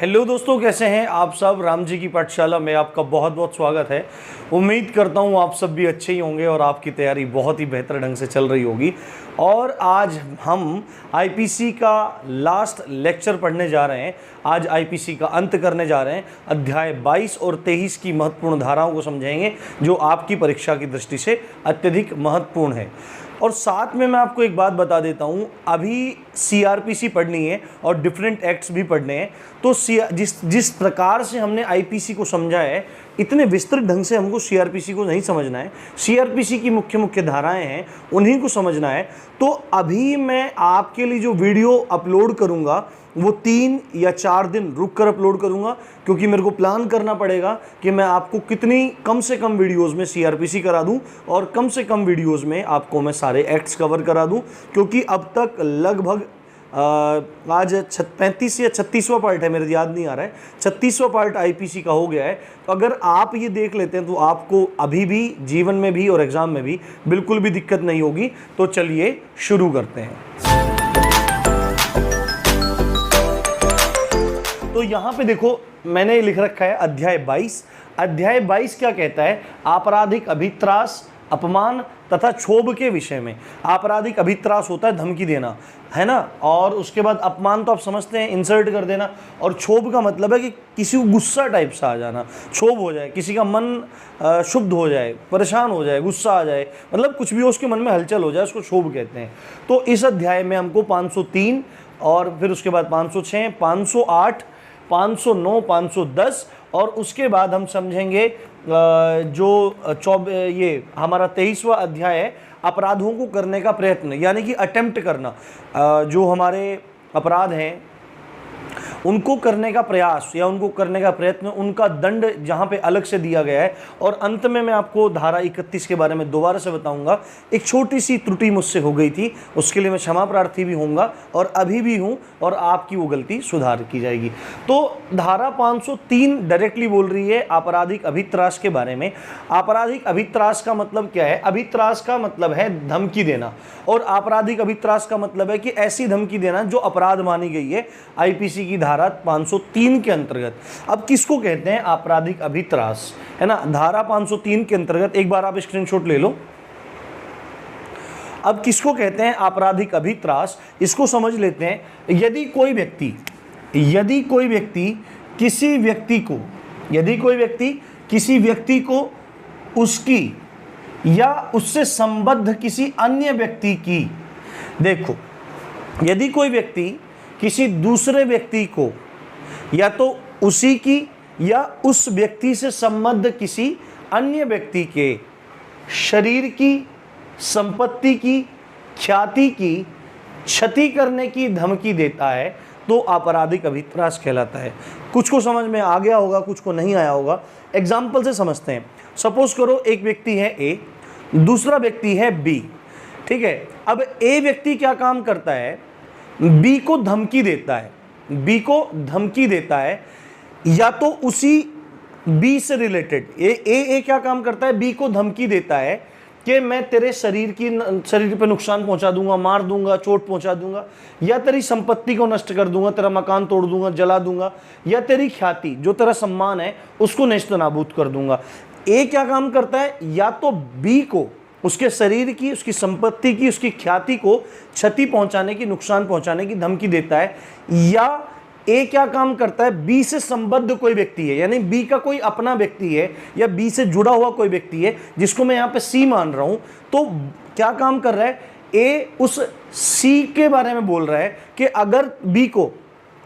Hello दोस्तों, कैसे हैं आप सब। राम जी की पाठशाला में आपका बहुत बहुत स्वागत है। उम्मीद करता हूं आप सब भी अच्छे ही होंगे और आपकी तैयारी बहुत ही बेहतर ढंग से चल रही होगी। और आज हम आईपीसी का लास्ट लेक्चर पढ़ने जा रहे हैं। आज आईपीसी का अंत करने जा रहे हैं। अध्याय 22 और 23 की महत्वपूर्ण धाराओं को समझेंगे जो आपकी परीक्षा की दृष्टि से अत्यधिक महत्वपूर्ण है। और साथ में मैं आपको एक बात बता देता हूँ, अभी सीआरपीसी पढ़नी है और डिफरेंट एक्ट्स भी पढ़ने हैं। तो जिस प्रकार से हमने आईपीसी को समझा है, इतने विस्तृत ढंग से हमको सीआरपीसी को नहीं समझना है। सीआरपीसी की मुख्य मुख्य धाराएं हैं, उन्हीं को समझना है। तो अभी मैं आपके लिए जो वीडियो अपलोड करूँगा वो 3 या 4 दिन रुक कर अपलोड करूंगा, क्योंकि मेरे को प्लान करना पड़ेगा कि मैं आपको कितनी कम से कम वीडियोस में सीआरपीसी करा दूं और कम से कम वीडियोस में आपको मैं सारे एक्ट्स कवर करा दूं। क्योंकि अब तक लगभग आज 35 या 36वां पार्ट है, मेरे याद नहीं आ रहा है, 36वां पार्ट आईपीसी का हो गया है। तो अगर आप ये देख लेते हैं तो आपको अभी भी जीवन में भी और एग्जाम में भी बिल्कुल भी दिक्कत नहीं होगी। तो चलिए शुरू करते हैं। तो यहाँ पे देखो, मैंने लिख रखा है अध्याय 22। अध्याय 22 क्या कहता है? आपराधिक अभित्रास, अपमान तथा क्षोभ के विषय में। आपराधिक अभित्रास होता है धमकी देना, है ना। और उसके बाद अपमान तो आप समझते हैं, इंसल्ट कर देना। और क्षोभ का मतलब है कि किसी को गुस्सा टाइप सा आ जाना, क्षोभ हो जाए, किसी का मन शुद्ध हो जाए, परेशान हो जाए, गुस्सा आ जाए, मतलब कुछ भी उसके मन में हलचल हो जाए, उसको क्षोभ कहते हैं। तो इस अध्याय में हमको 503 और फिर उसके बाद 506, 508, 509, 510 और उसके बाद हम समझेंगे ये हमारा 23वां अध्याय है, अपराधों को करने का प्रयत्न, यानी कि अटेम्प्ट करना। जो हमारे अपराध हैं उनको करने का प्रयास या उनको करने का प्रयत्न, उनका दंड जहाँ पे अलग से दिया गया है। और अंत में मैं आपको धारा 31 के बारे में दोबारा से बताऊंगा। एक छोटी सी त्रुटि मुझसे हो गई थी, उसके लिए मैं क्षमा प्रार्थी भी होऊंगा और अभी भी हूँ, और आपकी वो गलती सुधार की जाएगी। तो धारा 503 डायरेक्टली बोल रही है आपराधिक अभित्रास के बारे में। आपराधिक अभित्रास का मतलब क्या है? अभित्रास का मतलब है धमकी देना, और आपराधिक अभित्रास का मतलब है कि ऐसी धमकी देना जो अपराध मानी गई है आईपीसी की धारा 503 के अंतर्गत। अब किसको कहते हैं आपराधिक अभित्रास, है ना। धारा 503 के अंतर्गत एक बार आप स्क्रीनशॉट ले लो। अब किसको कहते हैं आपराधिक अभित्रास, इसको समझ लेते हैं। यदि कोई व्यक्ति किसी व्यक्ति को उसकी या उससे संबद्ध किसी अन्य व्यक्ति की, देखो, यदि कोई व्यक्ति किसी दूसरे व्यक्ति को या तो उसी की या उस व्यक्ति से संबद्ध किसी अन्य व्यक्ति के शरीर की, संपत्ति की, ख्याति की क्षति करने की धमकी देता है, तो आपराधिक अभित्रास कहलाता है। कुछ को समझ में आ गया होगा, कुछ को नहीं आया होगा। एग्जाम्पल से समझते हैं। सपोज करो एक व्यक्ति है ए, दूसरा व्यक्ति है बी, ठीक है। अब ए व्यक्ति क्या काम करता है? बी को धमकी देता है, या तो उसी बी से रिलेटेड ए क्या काम करता है? बी को धमकी देता है कि मैं तेरे शरीर पे नुकसान पहुंचा दूंगा, मार दूंगा, चोट पहुंचा दूंगा, या तेरी संपत्ति को नष्ट कर दूंगा, तेरा मकान तोड़ दूंगा, जला दूंगा, या तेरी ख्याति, जो तेरा सम्मान है, उसको नेस्त नाबूद कर दूंगा। ए क्या काम करता है? या तो बी को उसके शरीर की, उसकी संपत्ति की, उसकी ख्याति को क्षति पहुंचाने की, नुकसान पहुंचाने की धमकी देता है। या ए क्या काम करता है? बी से संबद्ध कोई व्यक्ति है, यानी बी का कोई अपना व्यक्ति है या बी से जुड़ा हुआ कोई व्यक्ति है, जिसको मैं यहाँ पे सी मान रहा हूं, तो क्या काम कर रहा है? ए उस सी के बारे में बोल रहा है कि अगर बी को,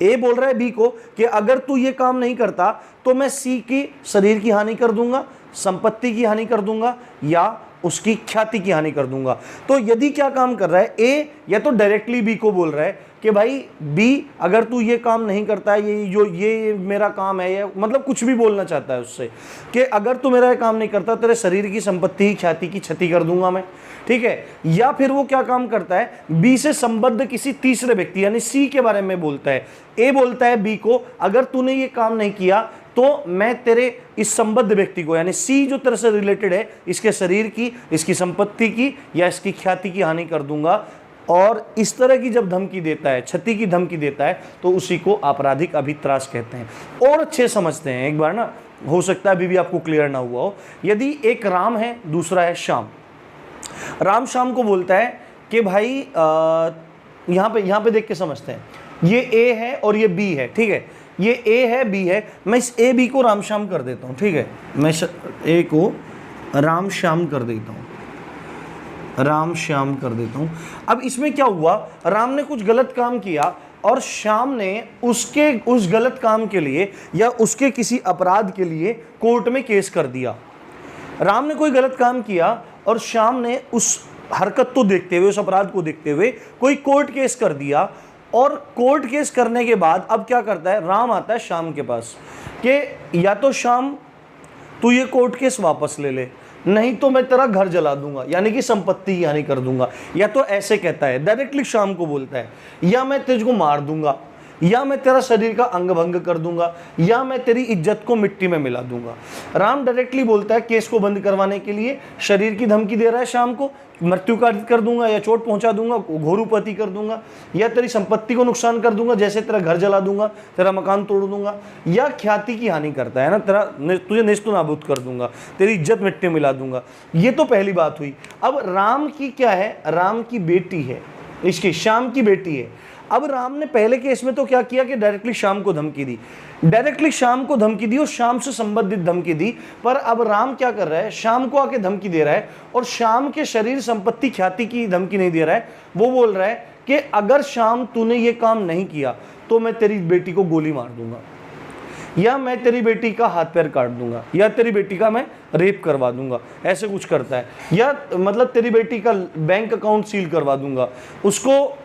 ए बोल रहा है बी को कि अगर तू ये काम नहीं करता तो मैं सी की शरीर की हानि कर दूंगा, संपत्ति की हानि कर दूंगा, या उसकी ख्याति की हानि कर दूंगा। तो यदि क्या काम कर रहा है ए, या तो डायरेक्टली बी को बोल रहा है कि भाई बी, अगर तू ये काम नहीं करता है, ये मेरा काम है, या मतलब कुछ भी बोलना चाहता है उससे कि अगर तू मेरा ये काम नहीं करता, तेरे शरीर की, संपत्ति, ख्याति की क्षति कर दूंगा मैं, ठीक है। या फिर वो क्या काम करता है? बी से संबद्ध किसी तीसरे व्यक्ति यानी सी के बारे में बोलता है। ए बोलता है बी को, अगर तूने ये काम नहीं किया तो मैं तेरे इस संबद्ध व्यक्ति को, यानी सी जो तेरे से रिलेटेड है, इसके शरीर की, इसकी संपत्ति की या इसकी ख्याति की हानि कर दूंगा। और इस तरह की जब धमकी देता है, क्षति की धमकी देता है, तो उसी को आपराधिक अभित्रास कहते हैं। और अच्छे समझते हैं एक बार ना, हो सकता है अभी भी आपको क्लियर ना हुआ हो। यदि एक राम है, दूसरा है श्याम। राम श्याम को बोलता है कि भाई यहाँ पे देख के समझते हैं, ये ए है और ये बी है, ठीक है, ये ए है बी है, मैं इस ए बी को राम श्याम कर देता हूँ, ठीक है, मैं ए को राम श्याम कर देता हूँ, राम श्याम कर देता हूं। अब इसमें क्या हुआ, राम ने कुछ गलत काम किया और श्याम ने उसके उस गलत काम के लिए या उसके किसी अपराध के लिए कोर्ट में केस कर दिया। राम ने कोई गलत काम किया और श्याम ने उस हरकत को देखते हुए, उस अपराध को देखते हुए कोई कोर्ट केस कर दिया। और कोर्ट केस करने के बाद अब क्या करता है, राम आता है श्याम के पास कि या तो श्याम तू ये कोर्ट केस वापस ले ले, नहीं तो मैं तेरा घर जला दूंगा, यानी कि संपत्ति की हानि कर दूंगा। या तो ऐसे कहता है, डायरेक्टली श्याम को बोलता है, या मैं तुझको मार दूंगा, या मैं तेरा शरीर का अंग भंग कर दूंगा, या मैं तेरी इज्जत को मिट्टी में मिला दूंगा। राम डायरेक्टली बोलता है केस को बंद करवाने के लिए, शरीर की धमकी दे रहा है श्याम को, मृत्यु का कर दूंगा या चोट पहुंचा दूंगा, घोरूपति कर दूंगा, या तेरी संपत्ति को नुकसान कर दूंगा, जैसे तेरा घर जला दूंगा, तेरा मकान तोड़ दूंगा, या ख्याति की हानि करता है ना, तुझे नेस्तु नाबूद कर दूंगा, तेरी इज्जत मिट्टी में मिला दूंगा। ये तो पहली बात हुई। अब राम की क्या है, राम की बेटी है, इसकी श्याम की बेटी है। अब राम ने पहले केस में तो क्या किया कि डायरेक्टली श्याम को धमकी दी, डायरेक्टली श्याम को धमकी दी और श्याम से संबंधित धमकी दी। पर अब राम क्या कर रहा है, श्याम को आके धमकी दे रहा है और श्याम के शरीर संपत्ति ख्याति की धमकी नहीं दे रहा है। वो बोल रहा है कि अगर श्याम तूने ये काम नहीं किया तो मैं तेरी बेटी को गोली मार दूंगा, या मैं तेरी बेटी का हाथ पैर काट दूंगा, या तेरी बेटी का मैं रेप करवा दूंगा, ऐसे कुछ करता है। या मतलब तेरी बेटी का बैंक अकाउंट सील करवा दूंगा, उसको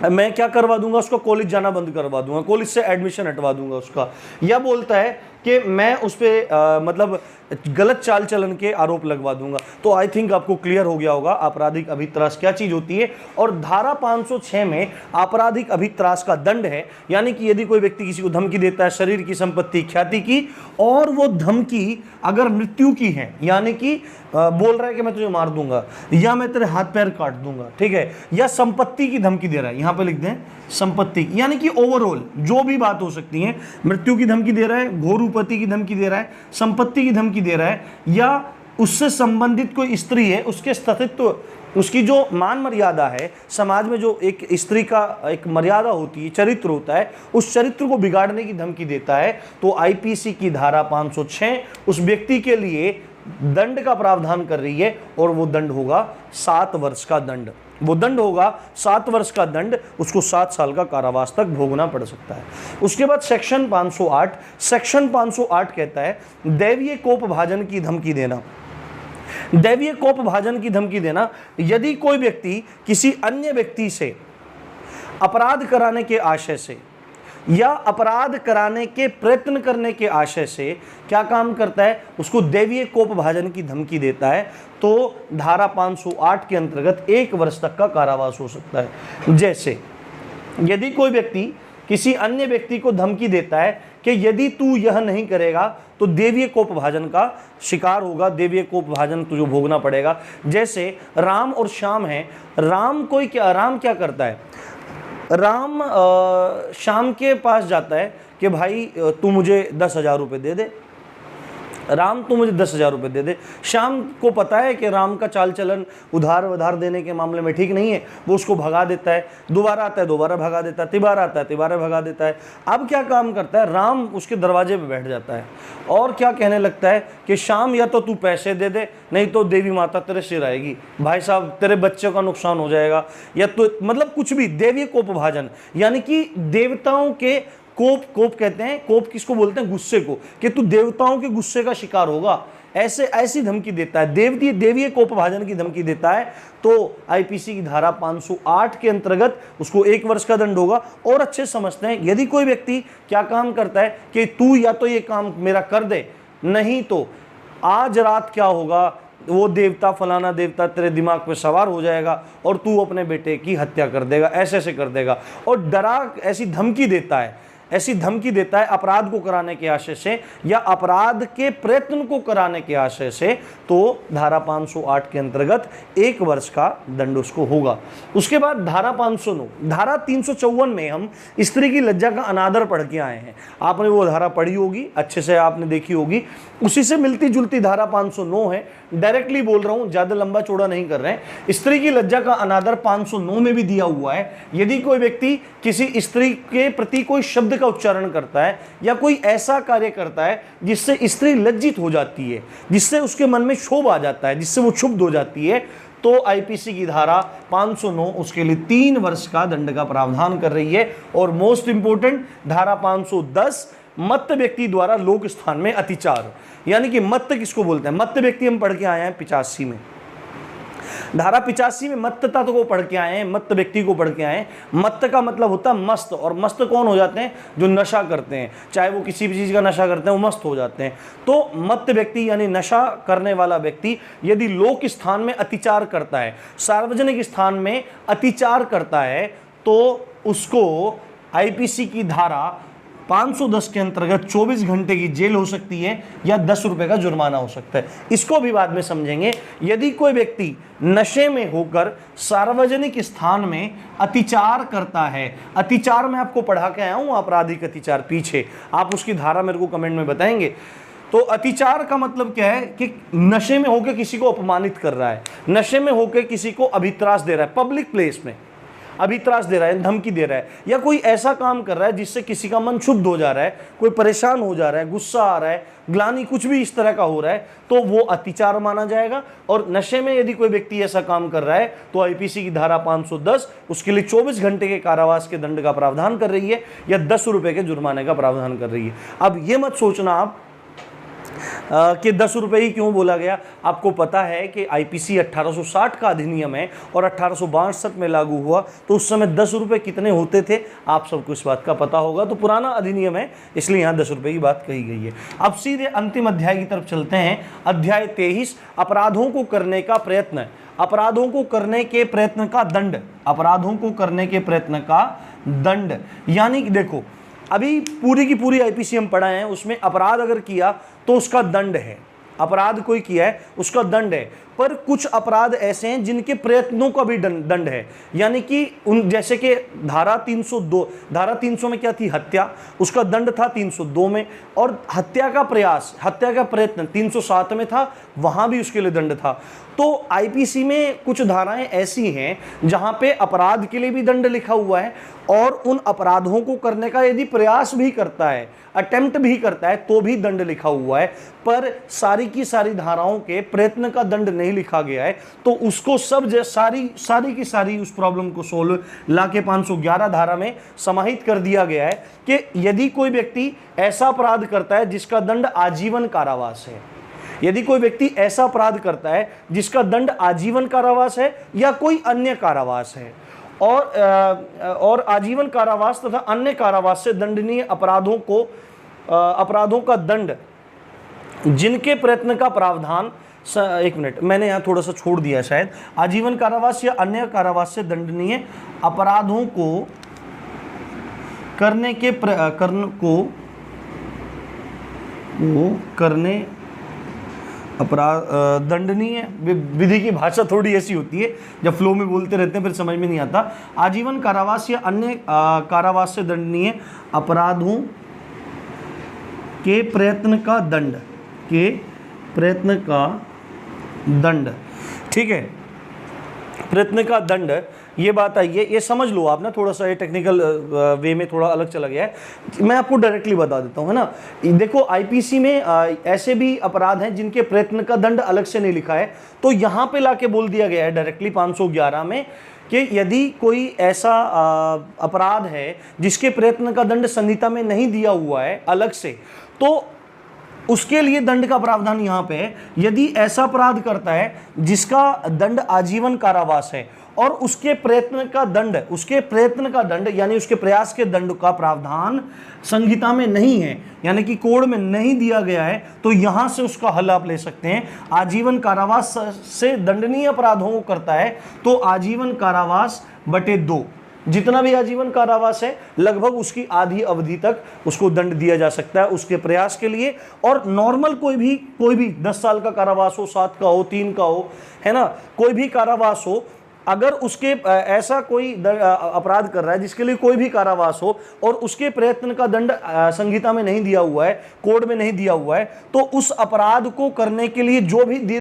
मैं क्या करवा दूंगा, उसको कॉलेज जाना बंद करवा दूंगा, कॉलेज से एडमिशन हटवा दूंगा उसका। या बोलता है कि मैं उस पर मतलब गलत चाल चलन के आरोप लगवा दूंगा। तो आई थिंक आपको क्लियर हो गया होगा आपराधिक अभित्रास क्या चीज होती है। और धारा 506 में आपराधिक अभित्रास का दंड है, यानी कि यदि कोई व्यक्ति किसी को धमकी देता है शरीर की, संपत्ति, ख्याति की, और वो धमकी अगर मृत्यु की है, यानी कि बोल रहा है कि मैं तुझे मार दूंगा, या मैं तेरे हाथ पैर काट दूंगा, ठीक है, या संपत्ति की धमकी दे रहा है, यहां पे लिख दें संपत्ति, यानी कि ओवरऑल जो भी बात हो सकती है, मृत्यु की धमकी दे रहा है, घोरूपति की धमकी दे रहा है, संपत्ति की धमकी दे रहा है, या उससे संबंधित कोई स्त्री है, उसके अस्तित्व, उसकी जो मान मर्यादा है, समाज में जो एक स्त्री का एक मर्यादा होती है, चरित्र होता है, उस चरित्र को बिगाड़ने की धमकी देता है, तो आईपीसी की धारा 506 उस व्यक्ति के लिए दंड का प्रावधान कर रही है, और वो दंड होगा 7 वर्ष का दंड। वो दंड होगा 7 वर्ष का दंड, उसको 7 साल का कारावास तक भोगना पड़ सकता है। उसके बाद सेक्शन 508 कहता है दैवीय कोप भाजन की धमकी देना। दैवीय कोप भाजन की धमकी देना, यदि कोई व्यक्ति किसी अन्य व्यक्ति से अपराध कराने के आशय से या अपराध कराने के प्रयत्न करने के आशय से क्या काम करता है, उसको दैवीय कोप भाजन की धमकी देता है, तो धारा 508 के अंतर्गत 1 वर्ष तक का कारावास हो सकता है। जैसे यदि कोई व्यक्ति किसी अन्य व्यक्ति को धमकी देता है कि यदि तू यह नहीं करेगा तो दैवीय कोप भाजन का शिकार होगा, दैवीय कोप भाजन तुझे भोगना पड़ेगा। जैसे राम और श्याम हैं, राम क्या करता है, राम श्याम के पास जाता है कि भाई तू मुझे 10,000 रुपये दे दे, राम तू मुझे 10,000 रुपये दे दे। श्याम को पता है कि राम का चाल चलन उधार देने के मामले में ठीक नहीं है, वो उसको भगा देता है, दोबारा आता है दोबारा भगा देता है, तिबारा आता है तिबारा भगा देता है। अब क्या काम करता है, राम उसके दरवाजे पे बैठ जाता है और क्या कहने लगता है कि श्याम या तो तू पैसे दे दे, नहीं तो देवी माता तेरे सिर आएगी, भाई साहब तेरे बच्चे का नुकसान हो जाएगा, या तो मतलब कुछ भी। दैवीय कोपभाजन यानी कि देवताओं के कोप कहते हैं, कोप किसको बोलते हैं, गुस्से को, कि तू देवताओं के गुस्से का शिकार होगा, ऐसी धमकी देता है, देवीय कोपभाजन की धमकी देता है। तो आईपीसी की धारा 508 के अंतर्गत उसको 1 वर्ष का दंड होगा। और अच्छे समझते हैं, यदि कोई व्यक्ति क्या काम करता है कि तू या तो ये काम मेरा कर दे, नहीं तो आज रात क्या होगा, वो देवता फलाना देवता तेरे दिमाग पे सवार हो जाएगा और तू अपने बेटे की हत्या कर देगा, ऐसे कर देगा, और डरा ऐसी धमकी देता है, ऐसी धमकी देता है अपराध को कराने के आशय से या अपराध के प्रयत्न को कराने के आशय से, तो धारा 508 के अंतर्गत 1 वर्ष का दंड उसको होगा। उसके बाद धारा 509, धारा 354 में हम स्त्री की लज्जा का अनादर पढ़ के आए हैं। आपने वो धारा पढ़ी होगी, अच्छे से आपने देखी होगी। उसी से मिलती जुलती धारा 509 है। डायरेक्टली बोल रहा हूं, ज्यादा लंबा चौड़ा नहीं कर रहे हैं। स्त्री की लज्जा का अनादर 509 में भी दिया हुआ है। यदि कोई व्यक्ति किसी स्त्री के प्रति कोई शब्द का उच्चारण करता है या कोई ऐसा कार्य करता है जिससे स्त्री लज्जित हो जाती है, जिससे उसके मन में क्षोभ आ जाता है, जिससे वो क्षुब्ध हो जाती है, तो आईपीसी की धारा 509 उसके लिए 3 वर्ष का दंड का प्रावधान कर रही है। और मोस्ट इंपोर्टेंट धारा 510, मत्त व्यक्ति द्वारा लोक स्थान में अतिचार, यानी कि मत्त किसको बोलते हैं? मत्त व्यक्ति हम पढ़ के आए हैं 85 में, धारा 85 में मत्तता को पढ़ के आए हैं, मत्त व्यक्ति को पढ़ के आए हैं। मत्त का मतलब होता है मस्त, और मस्त कौन हो जाते हैं? जो नशा करते हैं, चाहे वो किसी भी चीज का नशा करते हैं, वो मस्त हो जाते हैं। तो मत्त व्यक्ति यानी नशा करने वाला व्यक्ति यदि लोक स्थान में अतिचार करता है, सार्वजनिक स्थान में अतिचार करता है, तो उसको आईपीसी की धारा 510 के अंतर्गत 24 घंटे की जेल हो सकती है या 10 रुपए का जुर्माना हो सकता है। इसको भी बाद में समझेंगे। यदि कोई व्यक्ति नशे में होकर सार्वजनिक स्थान में अतिचार करता है, अतिचार मैं आपको पढ़ा के आया हूं, आपराधिक अतिचार, पीछे आप उसकी धारा मेरे को कमेंट में बताएंगे। तो अतिचार का मतलब क्या है कि नशे में होकर किसी को अपमानित कर रहा है, नशे में होकर किसी को अभित्रास दे रहा है, पब्लिक प्लेस में अभित्रास दे रहा है, धमकी दे रहा है, या कोई ऐसा काम कर रहा है जिससे किसी का मन क्षुब्ध हो जा रहा है, कोई परेशान हो जा रहा है, गुस्सा आ रहा है, ग्लानि, कुछ भी इस तरह का हो रहा है, तो वो अतिचार माना जाएगा। और नशे में यदि कोई व्यक्ति ऐसा काम कर रहा है तो आईपीसी की धारा 510 उसके लिए 24 घंटे के कारावास के दंड का प्रावधान कर रही है या 10 रुपए के जुर्माने का प्रावधान कर रही है। अब ये मत सोचना आप कि 10 रुपए ही क्यों बोला गया। आपको पता है कि आईपीसी 1860 का अधिनियम है और 1862 में लागू हुआ, तो उस समय 10 रुपए कितने होते थे आप सबको इस बात का पता होगा। तो पुराना अधिनियम है, इसलिए यहाँ 10 रुपए की बात कही गई है। अब सीधे अंतिम अध्याय की तरफ चलते हैं। अध्याय 23, अपराधों को करने का प्रयत्न, अपराधों को करने के प्रयत्न का दंड, अपराधों को करने के प्रयत्न का दंड। यानी कि देखो, अभी पूरी की पूरी आईपीसी हम पढ़ाए हैं, उसमें अपराध अगर किया तो उसका दंड है, अपराध कोई किया है उसका दंड है। पर कुछ अपराध ऐसे हैं जिनके प्रयत्नों का भी दंड है, यानी कि उन जैसे कि धारा 302, धारा 300 में क्या थी? हत्या, उसका दंड था 302 में। और हत्या का प्रयास, हत्या का प्रयत्न 307 में था, वहां भी उसके लिए दंड था। तो आईपीसी में कुछ धाराएं ऐसी हैं जहां पे अपराध के लिए भी दंड लिखा हुआ है और उन अपराधों को करने का यदि प्रयास भी करता है, अटेम्प्ट भी करता है, तो भी दंड लिखा हुआ है। पर सारी की सारी धाराओं के प्रयत्न का दंड नहीं लिखा गया है, तो उसको सब सारी की सारी उस प्रॉब्लम को सोल्व लाके 511 धारा में समाहित कर दिया गया है कि यदि कोई व्यक्ति ऐसा अपराध करता है जिसका दंड आजीवन कारावास है, यदि कोई व्यक्ति ऐसा अपराध करता है जिसका दंड आजीवन कारावास है या कोई अन्य कारावास है, और आजीवन कारावास तथा अन्य कारावास से दंडनीय अपराधों का दंड जिनके प्रयत्न का प्रावधान, एक मिनट, मैंने यहाँ थोड़ा सा छोड़ दिया शायद, आजीवन कारावास या अन्य कारावास से दंडनीय अपराधों को करने के करने अपराध दंडनीय, विधि की भाषा थोड़ी ऐसी होती है, जब फ्लो में बोलते रहते हैं फिर समझ में नहीं आता। आजीवन कारावास या अन्य कारावास से दंडनीय अपराधों के प्रयत्न का दंड, के प्रयत्न का दंड, ठीक है, प्रयत्न का दंड, ये बात आई है, ये समझ लो आप ना, थोड़ा सा ये टेक्निकल वे में थोड़ा अलग चला गया है, मैं आपको डायरेक्टली बता देता हूँ, है ना। देखो आईपीसी में ऐसे भी अपराध हैं जिनके प्रयत्न का दंड अलग से नहीं लिखा है, तो यहाँ पे लाके बोल दिया गया है डायरेक्टली 511 में कि यदि कोई ऐसा अपराध है जिसके प्रयत्न का दंड संहिता में नहीं दिया हुआ है अलग से, तो उसके लिए दंड का प्रावधान यहाँ पे है। यदि ऐसा अपराध करता है जिसका दंड आजीवन कारावास है और उसके प्रयत्न का दंड यानी उसके प्रयास के दंड का प्रावधान संहिता में नहीं है, यानी कि कोड में नहीं दिया गया है, तो यहां से उसका हल आप ले सकते हैं। आजीवन कारावास से दंडनीय अपराधों को करता है तो आजीवन कारावास बटे 2, जितना भी आजीवन कारावास है लगभग उसकी आधी अवधि तक उसको दंड दिया जा सकता है उसके प्रयास के लिए। और नॉर्मल कोई भी 10 साल का कारावास हो, 7 का हो, 3 का हो, है ना, कोई भी कारावास हो, अगर उसके ऐसा कोई अपराध कर रहा है जिसके लिए कोई भी कारावास हो और उसके प्रयत्न का दंड संहिता में नहीं दिया हुआ है, कोड में नहीं दिया हुआ है, तो उस अपराध को करने के लिए जो भी